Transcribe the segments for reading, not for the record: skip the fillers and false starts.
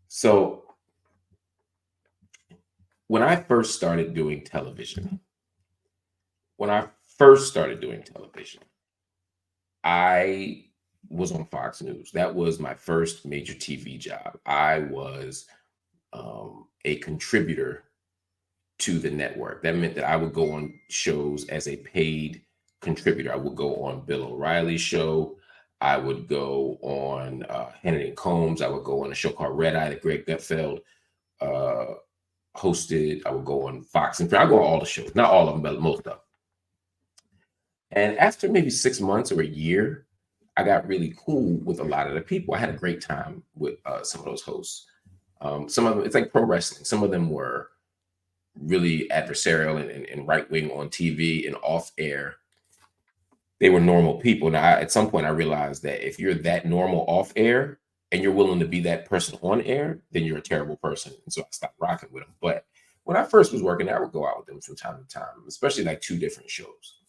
So when I first started doing television, I was on Fox News. That was my first major TV job. I was a contributor to the network. That meant that I would go on shows as a paid contributor. I would go on Bill O'Reilly's show. I would go on Hannity and Combs. I would go on a show called Red Eye that Greg Gutfeld hosted. I would go on Fox and I go on all the shows, not all of them, but most of them. And after maybe 6 months or a year, I got really cool with a lot of the people. I had a great time with some of those hosts. Some of them, it's like pro wrestling. Some of them were really adversarial and right wing on TV and off air. They were normal people. Now, at some point, I realized that if you're that normal off air and you're willing to be that person on air, then you're a terrible person. And so I stopped rocking with them. But when I first was working, I would go out with them from time to time, especially like 2 different shows.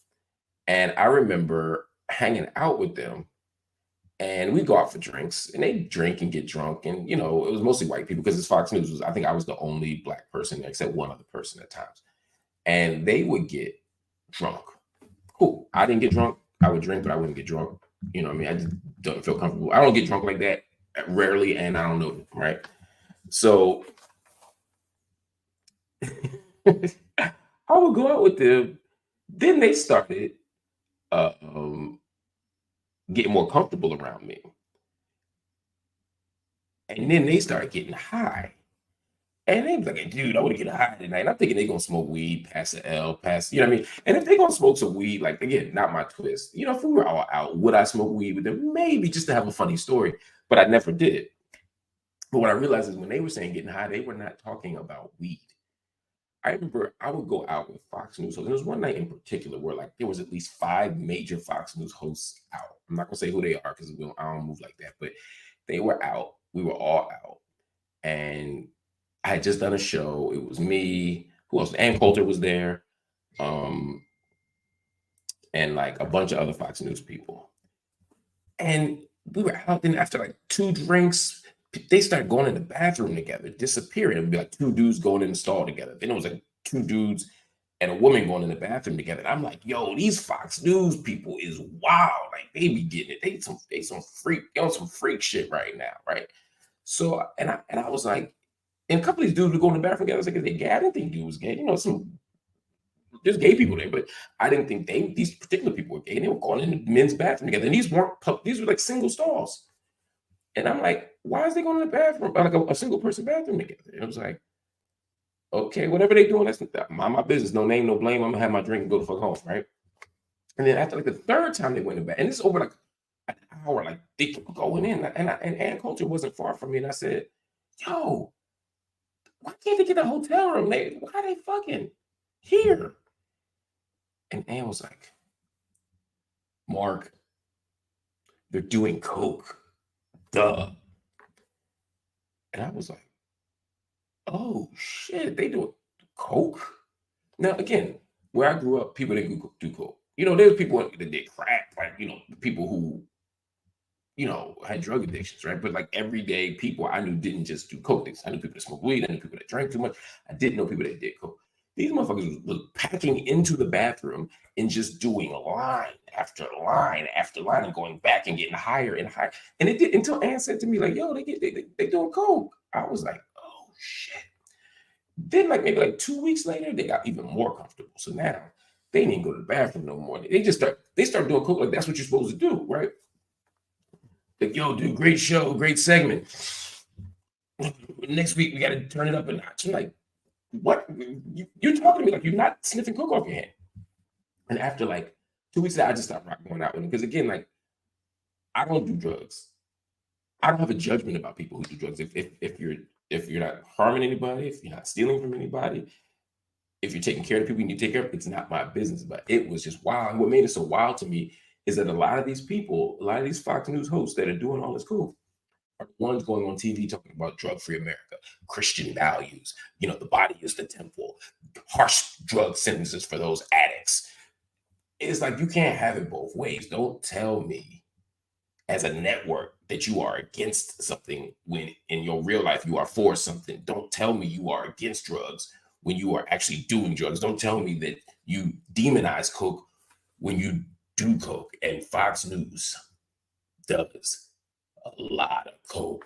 And I remember hanging out with them, and we go out for drinks, and they drink and get drunk. And, it was mostly white people because it's Fox News. I think I was the only Black person there, except one other person at times. And they would get drunk. Cool. I didn't get drunk. I would drink, but I wouldn't get drunk. You know what I mean? I just don't feel comfortable. I don't get drunk like that rarely, and I don't know them, right? So I would go out with them. Then they started getting more comfortable around me. And then they started getting high. And they was like, dude, I want to get high tonight. And I'm thinking they're going to smoke weed, pass the L, pass, you know what I mean? And if they're going to smoke some weed, like, again, not my twist. If we were all out, would I smoke weed with them? Maybe just to have a funny story. But I never did. But what I realized is when they were saying getting high, they were not talking about weed. I remember I would go out with Fox News hosts. And there was one night in particular where like there was at least 5 major Fox News hosts out. I'm not gonna say who they are because I don't move like that, but they were out. We were all out. And I had just done a show. It was me. Who else? Ann Coulter was there. And like a bunch of other Fox News people. And we were out. Then after like 2 drinks, they started going in the bathroom together, disappearing. It would be like 2 dudes going in the stall together. Then it was like 2 dudes and a woman going in the bathroom together. And I'm like, yo, these Fox News people is wild. Like they be getting it. They some freak shit right now, right? So and I was like, and a couple of these dudes would go in the bathroom together. I was like, is they gay? I didn't think dude was gay. There's gay people there, but I didn't think these particular people were gay. And they were going in the men's bathroom together. And these were like single stalls. And I'm like, why is they going to the bathroom, like a single person bathroom together? And I was like, okay, whatever they doing, that's my business. No name, no blame. I'm gonna have my drink and go the fuck home, right? And then after like the 3rd time they went in the bath, and it's over like an hour, like they kept going in. And Ann Coulter wasn't far from me. And I said, yo, why can't they get a hotel room? Why are they fucking here? And Ann was like, Mark, they're doing coke. Duh. And I was like, oh shit, they do coke? Now again, where I grew up, people didn't do coke. There's people that did crack, like people who had drug addictions, right? But like everyday people I knew didn't just do coke. I knew people that smoked weed. I knew people that drank too much. I didn't know people that did coke. These motherfuckers was packing into the bathroom and just doing line after line after line and going back and getting higher and higher. And it did until Ann said to me, like, yo, they doing coke. I was like, oh shit. Then like maybe like 2 weeks later, they got even more comfortable. So now they didn't even go to the bathroom no more. They start doing coke like that's what you're supposed to do, right? Like, yo, dude, great show, great segment. Next week we got to turn it up a notch. I'm like, what? You're talking to me like you're not sniffing coke off your hand. And after like 2 weeks, I just stopped going out with them because again, like I don't do drugs. I don't have a judgment about people who do drugs. If you're not harming anybody, if you're not stealing from anybody, if you're taking care of the people you need to take care of, it's not my business. But it was just wild. And what made it so wild to me is that a lot of these people, a lot of these Fox News hosts that are doing all this cool are the ones going on TV talking about drug-free America, Christian values, the body is the temple, harsh drug sentences for those addicts. It's like you can't have it both ways. Don't tell me as a network that you are against something when in your real life you are for something. Don't tell me you are against drugs when you are actually doing drugs. Don't tell me that you demonize coke when you do coke. And Fox News does a lot of coke.